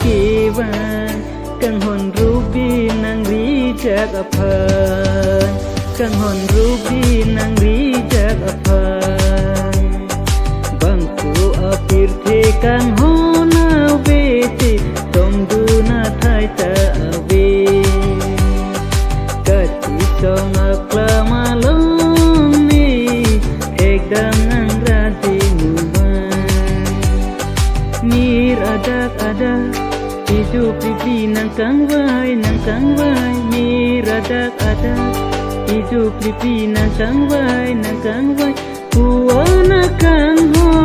kiwa kang hon ruby nang rijak apan kang hon ruby nang rijak apan bangku apir the kang hona vete tom duna thai ta ave kati song aklama loni ekdam nang rati mir adak hidup pipi nang kang vai mir adak hidup pipi nang kang vai puana kang ho